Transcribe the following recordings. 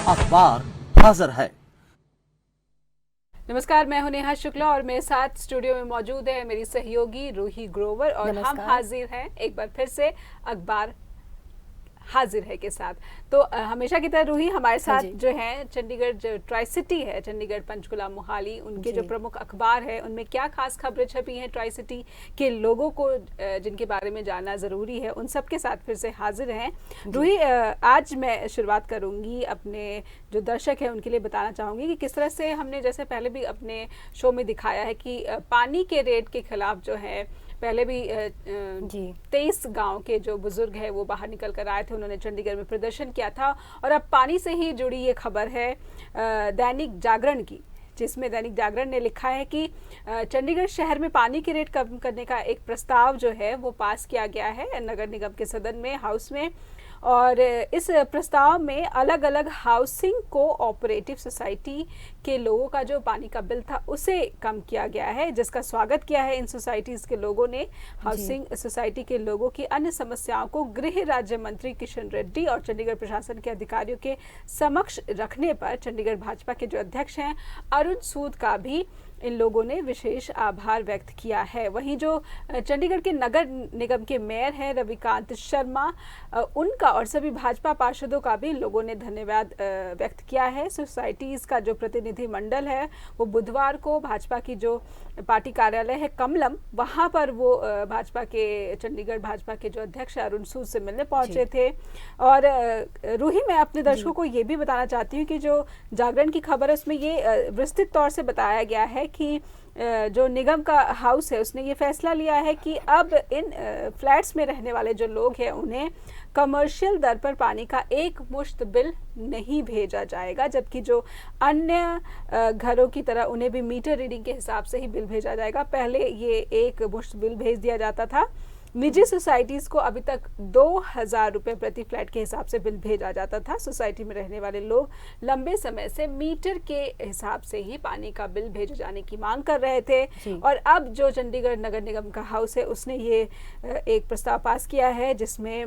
अखबार हाजिर है। नमस्कार, मैं हूं नेहा शुक्ला और मेरे साथ स्टूडियो में मौजूद है मेरी सहयोगी रूही ग्रोवर और हम हाजिर हैं एक बार फिर से अखबार हाजिर है के साथ। तो हमेशा की तरह रूही हमारे साथ जो है चंडीगढ़ जो ट्राई सिटी है, चंडीगढ़ पंचकुला मोहाली, उनके जो प्रमुख अखबार है उनमें क्या खास खबरें छपी हैं ट्राई सिटी के लोगों को जिनके बारे में जानना ज़रूरी है, उन सब के साथ फिर से हाजिर हैं। रूही, आज मैं शुरुआत करूँगी अपने जो दर्शक हैं उनके लिए बताना चाहूँगी कि किस तरह से हमने जैसे पहले भी अपने शो में दिखाया है कि पानी के रेट के खिलाफ जो है पहले भी 23 गांव के जो बुजुर्ग हैं वो बाहर निकल कर आए थे, उन्होंने चंडीगढ़ में प्रदर्शन किया था। और अब पानी से ही जुड़ी ये खबर है दैनिक जागरण की, जिसमें दैनिक जागरण ने लिखा है कि चंडीगढ़ शहर में पानी के रेट कम करने का एक प्रस्ताव जो है वो पास किया गया है नगर निगम के सदन में, हाउस में। और इस प्रस्ताव में अलग अलग हाउसिंग कोऑपरेटिव सोसाइटी के लोगों का जो पानी का बिल था उसे कम किया गया है, जिसका स्वागत किया है इन सोसाइटीज़ के लोगों ने। हाउसिंग सोसाइटी के लोगों की अन्य समस्याओं को गृह राज्य मंत्री किशन रेड्डी और चंडीगढ़ प्रशासन के अधिकारियों के समक्ष रखने पर चंडीगढ़ भाजपा के जो अध्यक्ष हैं अरुण सूद का भी इन लोगों ने विशेष आभार व्यक्त किया है। वहीं जो चंडीगढ़ के नगर निगम के मेयर हैं रविकांत शर्मा, उनका और सभी भाजपा पार्षदों का भी लोगों ने धन्यवाद व्यक्त किया है। सोसाइटीज़ का जो प्रतिनिधि मंडल है वो बुधवार को भाजपा की जो पार्टी कार्यालय है कमलम, वहाँ पर वो भाजपा के चंडीगढ़ भाजपा के जो अध्यक्ष अरुण सूद से मिलने पहुँचे थे। और रूही, मैं अपने दर्शकों को ये भी बताना चाहती हूँ कि जो जागरण की खबर है उसमें ये विस्तृत तौर से बताया गया है कि जो निगम का हाउस है उसने ये फैसला लिया है कि अब इन फ्लैट्स में रहने वाले जो लोग हैं उन्हें कमर्शियल दर पर पानी का एक मुश्त बिल नहीं भेजा जाएगा, जबकि जो अन्य घरों की तरह उन्हें भी मीटर रीडिंग के हिसाब से ही बिल भेजा जाएगा। पहले ये एक मुश्त बिल भेज दिया जाता था। निजी सोसाइटीज़ को अभी तक 2000 रुपये प्रति फ्लैट के हिसाब से बिल भेजा जाता था। सोसाइटी में रहने वाले लोग लंबे समय से मीटर के हिसाब से ही पानी का बिल भेजे जाने की मांग कर रहे थे। और अब जो चंडीगढ़ नगर निगम का हाउस है उसने ये एक प्रस्ताव पास किया है जिसमें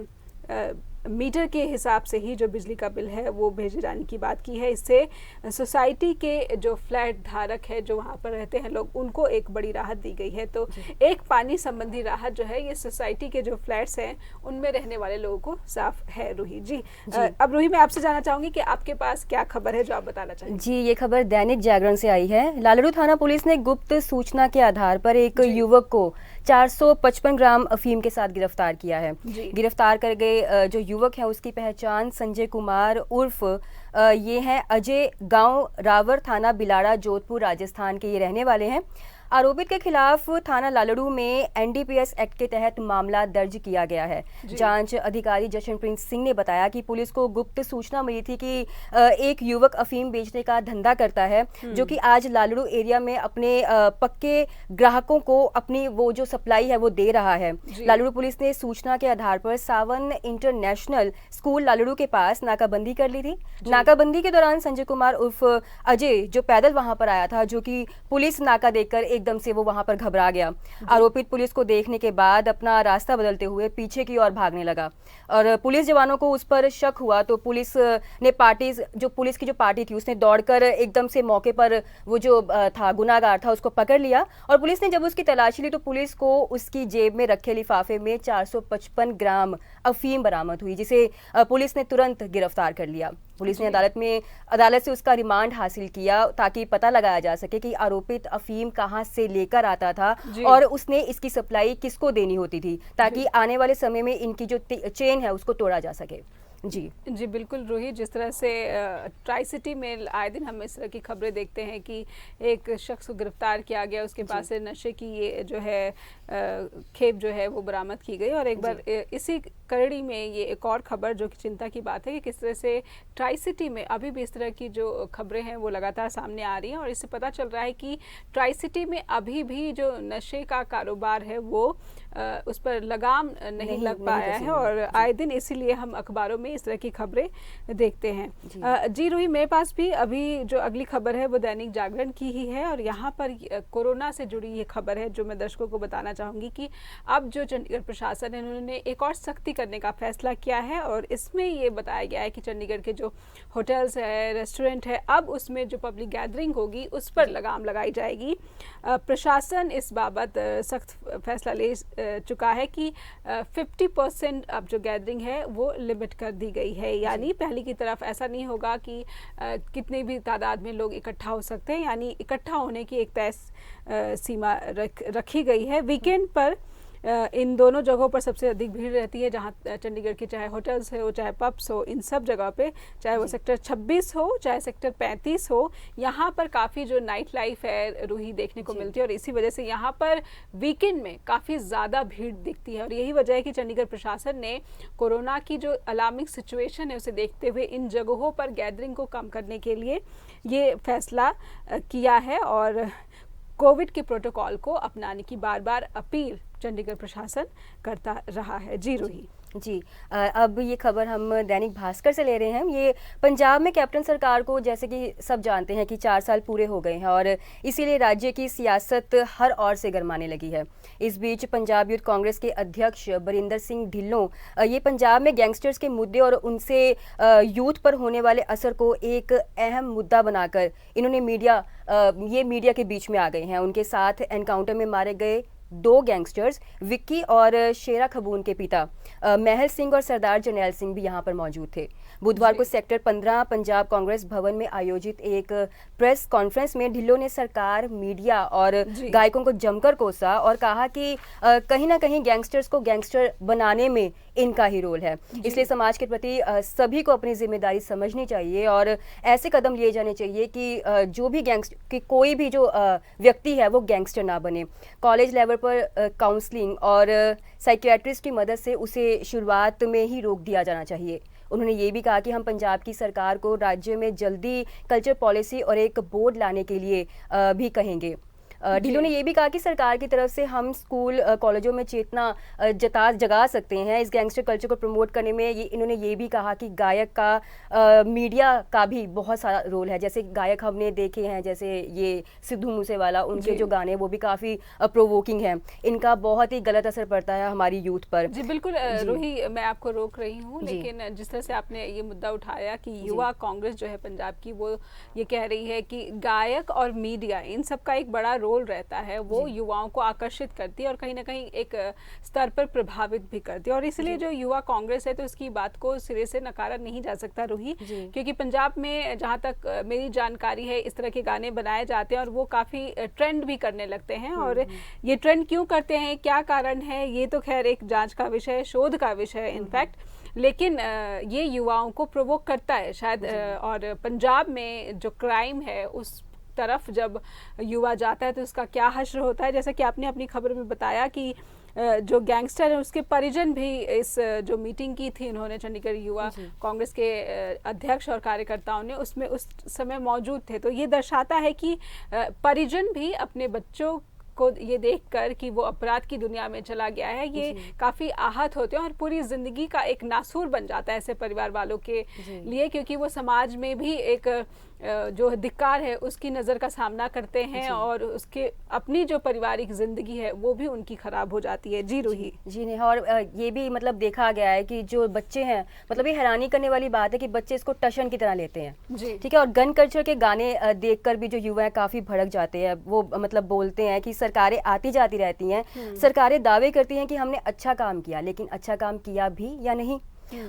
मीटर के हिसाब से ही जो बिजली का बिल है वो भेजे जाने की बात की है। इससे सोसाइटी के जो फ्लैट धारक है, जो वहाँ पर रहते हैं लोग, उनको एक बड़ी राहत दी गई है। तो एक पानी संबंधी राहत जो है ये सोसाइटी के जो फ्लैट्स हैं उनमें रहने वाले लोगों को साफ है। रूही जी, अब रूही मैं आपसे जानना चाहूँगी कि आपके पास क्या खबर है जो आप बताना चाहेंगे। जी, ये खबर दैनिक जागरण से आई है। लालड़ू थाना पुलिस ने गुप्त सूचना के आधार पर एक युवक को 455 ग्राम अफीम के साथ गिरफ्तार किया है। गिरफ्तार कर गए जो युवक है उसकी पहचान संजय कुमार उर्फ ये है अजय, गांव रावर, थाना बिलाड़ा, जोधपुर, राजस्थान के ये रहने वाले हैं। आरोपित के खिलाफ थाना लालड़ू में एनडीपीएस एक्ट के तहत मामला दर्ज किया गया है। जांच अधिकारी जशनप्रीत सिंह ने बताया कि पुलिस को गुप्त सूचना मिली थी कि एक युवक अफीम बेचने का धंधा करता है, जो कि आज लालड़ू एरिया में अपने पक्के ग्राहकों को अपनी वो जो सप्लाई है वो दे रहा है। लालड़ू पुलिस ने सूचना के आधार पर सावन इंटरनेशनल स्कूल लालड़ू के पास नाकाबंदी कर ली थी। नाकाबंदी के दौरान संजय कुमार उर्फ अजय जो पैदल वहां पर आया था, जो कि पुलिस नाका देखकर एकदम से वो वहां पर घबरा गया। आरोपित पुलिस को देखने के बाद अपना रास्ता बदलते हुए पीछे की ओर भागने लगा और पुलिस जवानों को उस पर शक हुआ तो पुलिस ने पुलिस की जो पार्टी थी उसने दौड़कर एकदम से मौके पर वो जो था गुनाहगार था उसको पकड़ लिया। और पुलिस ने जब उसकी तलाशी ली तो पुलिस को उसकी जेब में रखे लिफाफे में 455 ग्राम अफीम बरामद हुई, जिसे पुलिस ने तुरंत गिरफ्तार कर लिया। पुलिस ने अदालत से उसका रिमांड हासिल किया ताकि पता लगाया जा सके कि आरोपित अफीम कहां से लेकर आता था और उसने इसकी सप्लाई किसको देनी होती थी, ताकि आने वाले समय में इनकी जो चेन है उसको तोड़ा जा सके। जी बिल्कुल रूही, जिस तरह से ट्राई सिटी में आए दिन हम इस तरह की खबरें देखते हैं कि एक शख्स को गिरफ्तार किया गया, उसके पास से नशे की ये जो है खेप जो है वो बरामद की गई। और एक बार इसी कड़ी में ये एक और खबर जो कि चिंता की बात है कि किस तरह से ट्राई सिटी में अभी भी इस तरह की जो खबरें हैं वो लगातार सामने आ रही हैं। और इससे पता चल रहा है कि ट्राई सिटी में अभी भी जो नशे का कारोबार है वो उस पर लगाम नहीं लग पाया है और आए दिन इसीलिए हम अखबारों में इस तरह की खबरें देखते हैं। जी रूही, मेरे पास भी अभी जो अगली खबर है वो दैनिक जागरण की ही है और यहाँ पर कोरोना से जुड़ी ये खबर है जो मैं दर्शकों को बताना चाहूँगी कि अब जो चंडीगढ़ प्रशासन है उन्होंने एक और सख्ती करने का फैसला किया है और इसमें ये बताया गया है कि चंडीगढ़ के जो होटल्स है, रेस्टोरेंट है, अब उसमें जो पब्लिक गैदरिंग होगी उस पर लगाम लगाई जाएगी। प्रशासन इस बाबत सख्त फैसला ले चुका है कि 50% अब जो गैदरिंग है वो लिमिट कर दी गई है, यानी पहले की तरफ ऐसा नहीं होगा कि कितनी भी तादाद में लोग इकट्ठा हो सकते हैं, यानी इकट्ठा होने की एक तय सीमा रखी गई है। वीकेंड पर इन दोनों जगहों पर सबसे अधिक भीड़ रहती है, जहां चंडीगढ़ के चाहे होटल्स हो, चाहे पब्स हो, इन सब जगह पे, चाहे वो सेक्टर 26 हो, चाहे सेक्टर 35 हो, यहाँ पर काफ़ी जो नाइट लाइफ है रूही देखने को मिलती है और इसी वजह से यहाँ पर वीकेंड में काफ़ी ज़्यादा भीड़ दिखती है और यही वजह है कि चंडीगढ़ प्रशासन ने कोरोना की जो अलार्मिंग सिचुएशन है उसे देखते हुए इन जगहों पर गैदरिंग को कम करने के लिए ये फैसला किया है और कोविड के प्रोटोकॉल को अपनाने की बार बार अपील चंडीगढ़ प्रशासन करता रहा है। जी रूही। जी, अब ये खबर हम दैनिक भास्कर से ले रहे हैं। ये पंजाब में कैप्टन सरकार को जैसे कि सब जानते हैं कि 4 साल पूरे हो गए हैं और इसीलिए राज्य की सियासत हर ओर से गरमाने लगी है। इस बीच पंजाब यूथ कांग्रेस के अध्यक्ष बरिंदर सिंह ढिल्लों ये पंजाब में गैंगस्टर्स के मुद्दे और उनसे यूथ पर होने वाले असर को एक अहम मुद्दा बनाकर इन्होंने मीडिया के बीच में आ गए हैं। उनके साथ एनकाउंटर में मारे गए 2 गैंगस्टर्स विक्की और शेरा खबून के पिता महल सिंह और सरदार जरनैल सिंह भी यहाँ पर मौजूद थे। बुधवार को सेक्टर 15 पंजाब कांग्रेस भवन में आयोजित एक प्रेस कॉन्फ्रेंस में ढिल्लों ने सरकार, मीडिया और गायकों को जमकर कोसा और कहा कि कहीं ना कहीं गैंगस्टर्स को गैंगस्टर बनाने में इनका ही रोल है, इसलिए समाज के प्रति सभी को अपनी जिम्मेदारी समझनी चाहिए और ऐसे कदम लिए जाने चाहिए कि जो भी कोई भी जो व्यक्ति है वो गैंगस्टर ना बने। कॉलेज लेवल पर काउंसलिंग और साइकियाट्रिस्ट की मदद से उसे शुरुआत में ही रोक दिया जाना चाहिए। उन्होंने ये भी कहा कि हम पंजाब की सरकार को राज्य में जल्दी कल्चर पॉलिसी और एक बोर्ड लाने के लिए भी कहेंगे। ढिल्लों ने ये भी कहा कि सरकार की तरफ से हम स्कूल कॉलेजों में चेतना जगा सकते हैं इस गैंगस्टर कल्चर को प्रमोट करने में। इन्होंने ये भी कहा कि गायक का मीडिया का भी बहुत सारा रोल है। जैसे गायक हमने देखे हैं, जैसे ये सिद्धू मूसेवाला, उनके जो गाने वो भी काफ़ी प्रोवोकिंग हैं। इनका बहुत ही गलत असर पड़ता है हमारी यूथ पर। जी बिल्कुल रूही, मैं आपको रोक रही हूँ, लेकिन जिस तरह से आपने ये मुद्दा उठाया कि युवा कांग्रेस जो है पंजाब की, वो ये कह रही है कि गायक और मीडिया इन सब का एक बड़ा रोल रहता है, वो युवाओं को आकर्षित करती है और कहीं ना कहीं एक स्तर पर प्रभावित भी करती है और इसलिए जो युवा कांग्रेस है तो इसकी बात को सिरे से नकारा नहीं जा सकता रूही, क्योंकि पंजाब में जहां तक मेरी जानकारी है इस तरह के गाने बनाए जाते हैं और वो काफी ट्रेंड भी करने लगते हैं और ये ट्रेंड क्यों करते हैं, क्या कारण है, ये तो खैर एक जांच का विषय, शोध का विषय है इनफैक्ट, लेकिन ये युवाओं को प्रोवोक करता है शायद। और पंजाब में जो क्राइम है उस तरफ जब युवा जाता है तो उसका क्या हश्र होता है। जैसा कि आपने अपनी खबर में बताया कि जो गैंगस्टर है उसके परिजन भी इस जो मीटिंग की थी उन्होंने चंडीगढ़ युवा कांग्रेस के अध्यक्ष और कार्यकर्ताओं ने उसमें उस समय मौजूद थे, तो ये दर्शाता है कि परिजन भी अपने बच्चों को ये देखकर कि वो अपराध की दुनिया में चला गया है, ये काफ़ी आहत होते हैं और पूरी ज़िंदगी का एक नासूर बन जाता है ऐसे परिवार वालों के लिए, क्योंकि वो समाज में भी एक जो धिक्कार है उसकी नज़र का सामना करते हैं और उसके अपनी जो पारिवारिक ज़िंदगी है वो भी उनकी ख़राब हो जाती है। जी रूही। जी नहीं, और ये भी मतलब देखा गया है कि जो बच्चे हैं, मतलब ये हैरानी करने वाली बात है कि बच्चे इसको टशन की तरह लेते हैं, ठीक है। और गन कल्चर के गाने देखकर भी जो युवा है काफ़ी भड़क जाते हैं। वो मतलब बोलते हैं कि सरकारें आती जाती रहती हैं, सरकारें दावे करती हैं कि हमने अच्छा काम किया, लेकिन अच्छा काम किया भी या नहीं।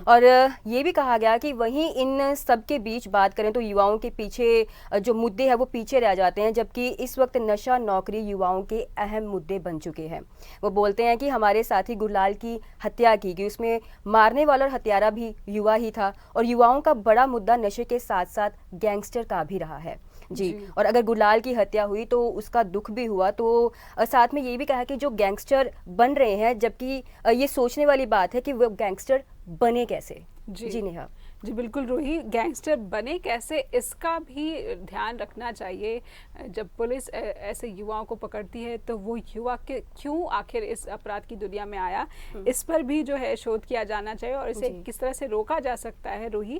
और ये भी कहा गया कि वहीं इन सब के बीच बात करें तो युवाओं के पीछे जो मुद्दे हैं वो पीछे रह जाते हैं, जबकि इस वक्त नशा, नौकरी युवाओं के अहम मुद्दे बन चुके हैं। वो बोलते हैं कि हमारे साथी गुरलाल की हत्या की गई, उसमें मारने वाला और हत्यारा भी युवा ही था और युवाओं का बड़ा मुद्दा नशे के साथ साथ गैंगस्टर का भी रहा है। जी, और अगर गुरलाल की हत्या हुई तो उसका दुख भी हुआ, तो साथ में ये भी कहा कि जो गैंगस्टर बन रहे हैं, जबकि ये सोचने वाली बात है कि वो गैंगस्टर बने कैसे। जी नेहा। जी बिल्कुल रूही, गैंगस्टर बने कैसे इसका भी ध्यान रखना चाहिए। जब पुलिस ऐसे युवाओं को पकड़ती है तो वो युवा के क्यों आखिर इस अपराध की दुनिया में आया, इस पर भी जो है शोध किया जाना चाहिए और इसे किस तरह से रोका जा सकता है रूही,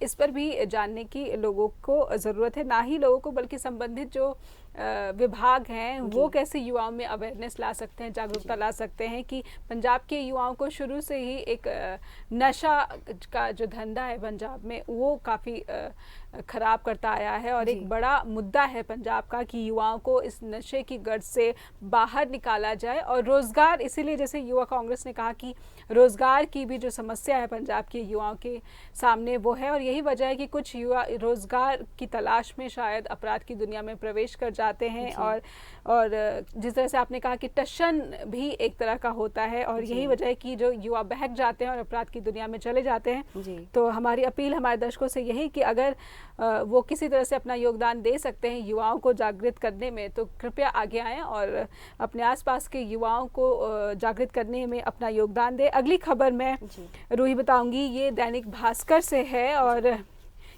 इस पर भी जानने की लोगों को ज़रूरत है। ना ही लोगों को बल्कि संबंधित जो विभाग हैं वो कैसे युवाओं में अवेयरनेस ला सकते हैं, जागरूकता ला सकते हैं कि पंजाब के युवाओं को शुरू से ही एक नशा का जो धंधा है पंजाब में वो काफ़ी खराब करता आया है और एक बड़ा मुद्दा है पंजाब का कि युवाओं को इस नशे की गर्द से बाहर निकाला जाए और रोज़गार, इसीलिए जैसे युवा कांग्रेस ने कहा कि रोज़गार की भी जो समस्या है पंजाब के युवाओं के सामने वो है और यही वजह है कि कुछ युवा रोज़गार की तलाश में शायद अपराध की दुनिया में प्रवेश कर जाते हैं और जिस तरह से आपने कहा कि टशन भी एक तरह का होता है और यही वजह है कि जो युवा बहक जाते हैं और अपराध की दुनिया में चले जाते हैं। तो हमारी अपील हमारे दर्शकों से यही कि अगर वो किसी तरह से अपना योगदान दे सकते हैं युवाओं को जागृत करने में तो कृपया आगे आएं और अपने आसपास के युवाओं को जागृत करने में अपना योगदान दें। अगली खबर मैं रूही बताऊंगी, ये दैनिक भास्कर से है और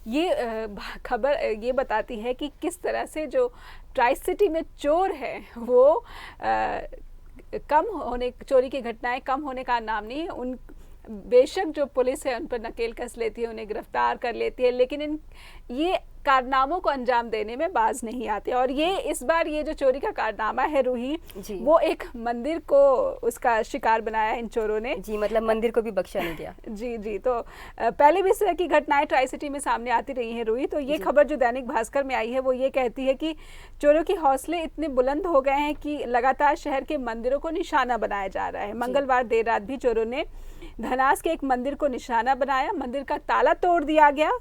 ये खबर ये बताती है कि किस तरह से जो ट्राई सिटी में चोर है वो चोरी की घटनाएं कम होने का नाम नहीं है। उन बेशक जो पुलिस है उन पर नकेल कस लेती है, उन्हें गिरफ्तार कर लेती है, लेकिन ये कारनामों को अंजाम देने में बाज नहीं आते। और ये इस बार ये जो चोरी का कारनामा है रूही, वो एक मंदिर को उसका शिकार बनाया इन चोरों ने। जी, मतलब मंदिर को भी बख्शा नहीं गया। जी, तो पहले भी इस तरह की घटनाएं ट्राई सिटी में सामने आती रही हैं रूही। तो ये खबर जो दैनिक भास्कर में आई है वो ये कहती है कि चोरों के हौसले इतने बुलंद हो गए हैं कि लगातार शहर के मंदिरों को निशाना बनाया जा रहा है। मंगलवार देर रात भी चोरों ने धनास के एक मंदिर को निशाना बनाया, मंदिर का ताला तोड़ दिया गया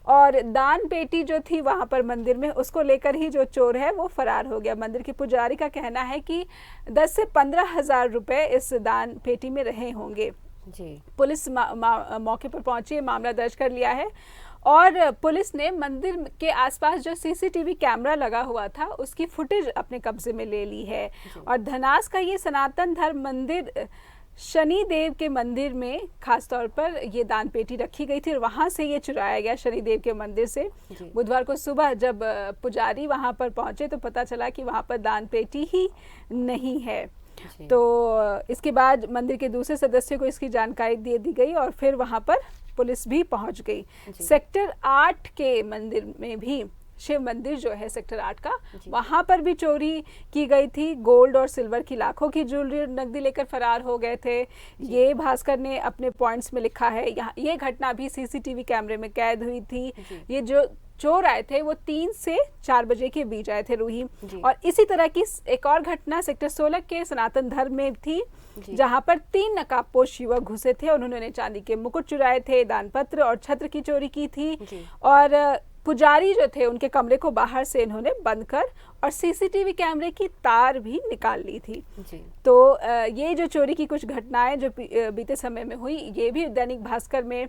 और दान पेटी जो थी वहां पर मंदिर में उसको लेकर ही जो चोर है वो फरार हो गया। मंदिर के पुजारी का कहना है कि 10 से 15 हजार रुपए इस दान पेटी में रहे होंगे। पुलिस मौके पर पहुंची, मामला दर्ज कर लिया है और पुलिस ने मंदिर के आसपास जो सीसीटीवी कैमरा लगा हुआ था उसकी फुटेज अपने कब्जे में ले ली है। और धनास का ये सनातन धर्म मंदिर शनिदेव के मंदिर में खास तौर पर ये दान पेटी रखी गई थी और वहां से ये चुराया गया शनिदेव के मंदिर से। बुधवार को सुबह जब पुजारी वहां पर पहुंचे तो पता चला कि वहां पर दान पेटी ही नहीं है। तो इसके बाद मंदिर के दूसरे सदस्य को इसकी जानकारी दे दी गई और फिर वहां पर पुलिस भी पहुंच गई। सेक्टर 8 के मंदिर में भी, शिव मंदिर जो है सेक्टर 8 का, वहां पर भी चोरी की गई थी। गोल्ड और सिल्वर की लाखों की ज्वेलरी नकदी लेकर फरार हो गए थे। ये भास्कर ने अपने पॉइंट्स में लिखा है। यहाँ ये घटना भी सीसीटीवी कैमरे में कैद हुई थी। ये जो चोर आए थे वो 3 से 4 बजे के बीच आए थे रूही। और इसी तरह की एक और घटना सेक्टर 16 के सनातन धर्म में थी जहां पर 3 नकाबपोश युवक घुसे थे। उन्होंने चांदी के मुकुट चुराए थे, दानपत्र और छत्र की चोरी की थी और पुजारी जो थे उनके कमरे को बाहर से इन्होंने बंद कर और सीसीटीवी कैमरे की तार भी निकाल ली थी। तो ये जो चोरी की कुछ घटनाएं जो बीते समय में हुई, ये भी दैनिक भास्कर में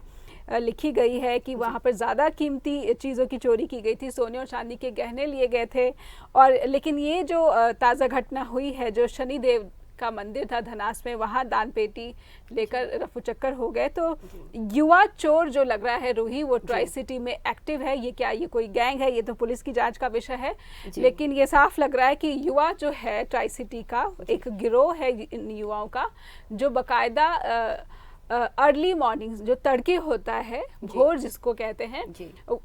लिखी गई है कि वहाँ पर ज़्यादा कीमती चीज़ों की चोरी की गई थी, सोने और चांदी के गहने लिए गए थे। और लेकिन ये जो ताज़ा घटना हुई है जो शनिदेव का मंदिर था धनास में, वहाँ दान पेटी लेकर रफू चक्कर हो गए। तो युवा चोर जो लग रहा है रूही वो ट्राई सिटी में एक्टिव है। ये क्या, ये कोई गैंग है? ये तो पुलिस की जांच का विषय है, लेकिन ये साफ लग रहा है कि युवा जो है ट्राई सिटी का एक गिरोह है इन युवाओं का जो बाकायदा अर्ली मॉर्निंग जो तड़के होता है, भोर जिसको कहते हैं,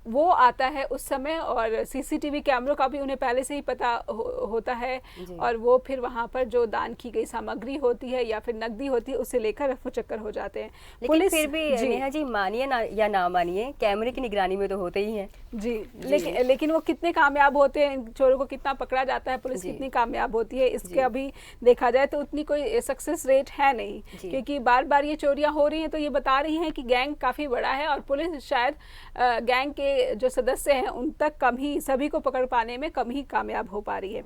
वो आता है उस समय और सीसीटीवी कैमरों का भी उन्हें पहले से ही पता होता है और वो फिर वहां पर जो दान की गई सामग्री होती है या फिर नकदी होती है उसे लेकर रफू चक्कर हो जाते हैं। पुलिस फिर भी नेहा जी, मानिए ना या ना मानिए, कैमरे की निगरानी में तो होते ही हैं जी। लेकिन वो कितने कामयाब होते हैं, चोरों को कितना पकड़ा जाता है, पुलिस कितनी कामयाब होती है, इसके अभी देखा जाए तो उतनी कोई सक्सेस रेट है नहीं, क्योंकि बार बार ये चोरियां हो रही हैं तो ये बता रही हैं कि गैंग काफी बड़ा है और पुलिस शायद गैंग के जो सदस्य हैं उन तक कम ही, सभी को पकड़ पाने में कम ही कामयाब हो पा रही है।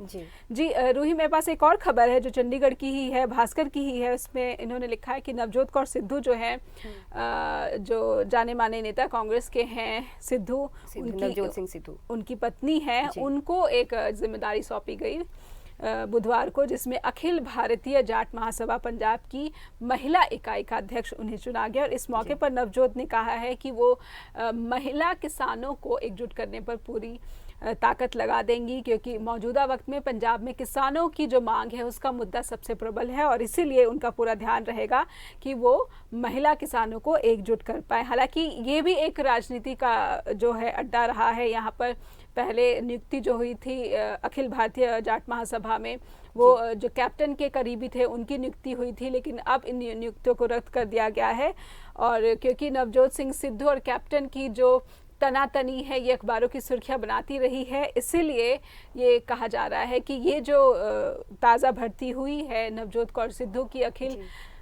जी रूही, मेरे पास एक और खबर है जो चंडीगढ़ की ही है, भास्कर की ही है। उसमें इन्होंने लिखा है कि नवजोत कौर सिद्धू जो है, जो जाने माने नेता कांग्रेस के हैं, नवजोत सिंह सिद्धू, उनकी पत्नी है, उनको एक जिम्मेदारी सौंपी गई बुधवार को, जिसमें अखिल भारतीय जाट महासभा पंजाब की महिला इकाई का अध्यक्ष उन्हें चुना गया। और इस मौके पर नवजोत ने कहा है कि वो महिला किसानों को एकजुट करने पर पूरी ताकत लगा देंगी, क्योंकि मौजूदा वक्त में पंजाब में किसानों की जो मांग है उसका मुद्दा सबसे प्रबल है और इसीलिए उनका पूरा ध्यान रहेगा कि वो महिला किसानों को एकजुट कर पाए। हालांकि ये भी एक राजनीति का जो है अड्डा रहा है। यहाँ पर पहले नियुक्ति जो हुई थी अखिल भारतीय जाट महासभा में, वो जो कैप्टन के करीबी थे उनकी नियुक्ति हुई थी, लेकिन अब इन नियुक्तियों को रद्द कर दिया गया है। और क्योंकि नवजोत सिंह सिद्धू और कैप्टन की जो तनातनी है ये अखबारों की सुर्खियां बनाती रही है, इसीलिए ये कहा जा रहा है कि ये जो ताज़ा भर्ती हुई है नवजोत कौर सिद्धू की अखिल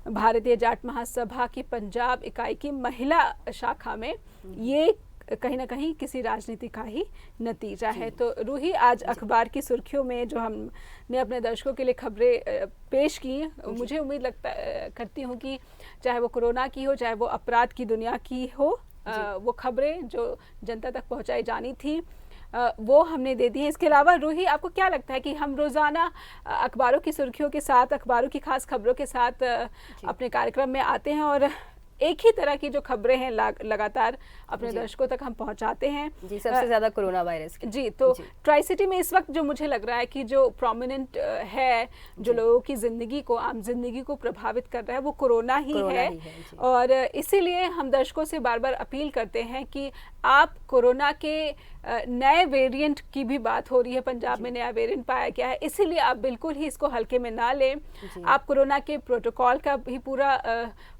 भारतीय जाट महासभा की पंजाब इकाई की महिला शाखा में, ये कहीं ना कहीं किसी राजनीति का ही नतीजा है। तो रूही, आज अखबार की सुर्खियों में जो हमने अपने दर्शकों के लिए खबरें पेश की, मुझे उम्मीद करती हूँ कि चाहे वो कोरोना की हो, चाहे वो अपराध की दुनिया की हो, वो खबरें जो जनता तक पहुंचाई जानी थी वो हमने दे दी है। इसके अलावा रूही, आपको क्या लगता है कि हम रोज़ाना अखबारों की सुर्खियों के साथ, अखबारों की खास खबरों के साथ अपने कार्यक्रम में आते हैं और एक ही तरह की जो खबरें हैं लगातार अपने दर्शकों तक हम पहुंचाते हैं। जी, सबसे ज़्यादा कोरोना वायरस की। जी, तो ट्राई सिटी में इस वक्त जो मुझे लग रहा है कि जो प्रोमिनेंट है, जो लोगों की ज़िंदगी को, आम जिंदगी को प्रभावित कर रहा है, वो कोरोना ही है। और इसीलिए हम दर्शकों से बार बार अपील करते हैं कि आप कोरोना के नए वेरिएंट की भी बात हो रही है, पंजाब में नया वेरिएंट पाया गया है, इसीलिए आप बिल्कुल ही इसको हल्के में ना लें। आप कोरोना के प्रोटोकॉल का भी पूरा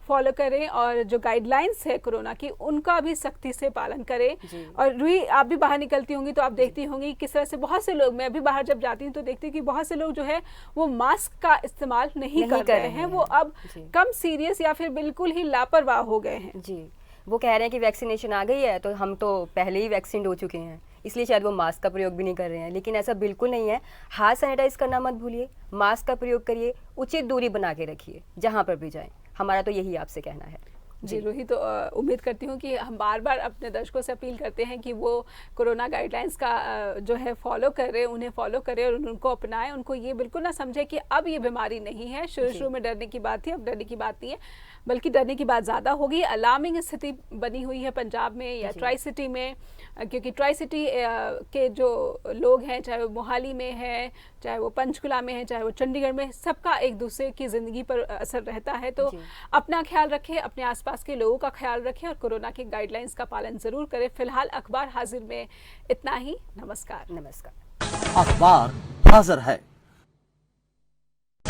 फॉलो करें और जो गाइडलाइंस है कोरोना की उनका भी सख्ती से पालन करें। और रूही, आप भी बाहर निकलती होंगी तो आप देखती होंगी किस तरह से बहुत से लोग, मैं भी बाहर जब जाती हूँ तो देखती हूँ कि बहुत से लोग जो है वो मास्क का इस्तेमाल नहीं कर रहे हैं, वो अब कम सीरियस या फिर बिल्कुल ही लापरवाह हो गए हैं। जी, वो कह रहे हैं कि वैक्सीनेशन आ गई है तो हम तो पहले ही वैक्सीन हो चुके हैं, इसलिए शायद वो मास्क का प्रयोग भी नहीं कर रहे हैं, लेकिन ऐसा बिल्कुल नहीं है। हाथ सैनिटाइज करना मत भूलिए, मास्क का प्रयोग करिए, उचित दूरी बना के रखिए जहाँ पर भी जाएं। हमारा तो यही आपसे कहना है। जी रूही, तो उम्मीद करती हूँ कि हम बार बार अपने दर्शकों से अपील करते हैं कि वो कोरोना गाइडलाइंस का जो है फॉलो करें, उन्हें फॉलो करें और उनको अपनाएं। उनको ये बिल्कुल ना समझे कि अब ये बीमारी नहीं है। शुरू में डरने की बात थी, अब डरने की बात नहीं है, बल्कि डरने की बात ज़्यादा होगी। अलार्मिंग स्थिति बनी हुई है पंजाब में या ट्राई सिटी में, क्योंकि ट्राई सिटी के जो लोग हैं, चाहे वो मोहाली में है, चाहे वो पंचकुला में है, चाहे वो चंडीगढ़ में, सबका एक दूसरे की ज़िंदगी पर असर रहता है। तो अपना ख्याल रखें, अपने आसपास के लोगों का ख्याल रखें और कोरोना के गाइडलाइंस का पालन ज़रूर करें। फिलहाल अखबार हाजिर में इतना ही। नमस्कार। नमस्कार। अखबार हाजिर है।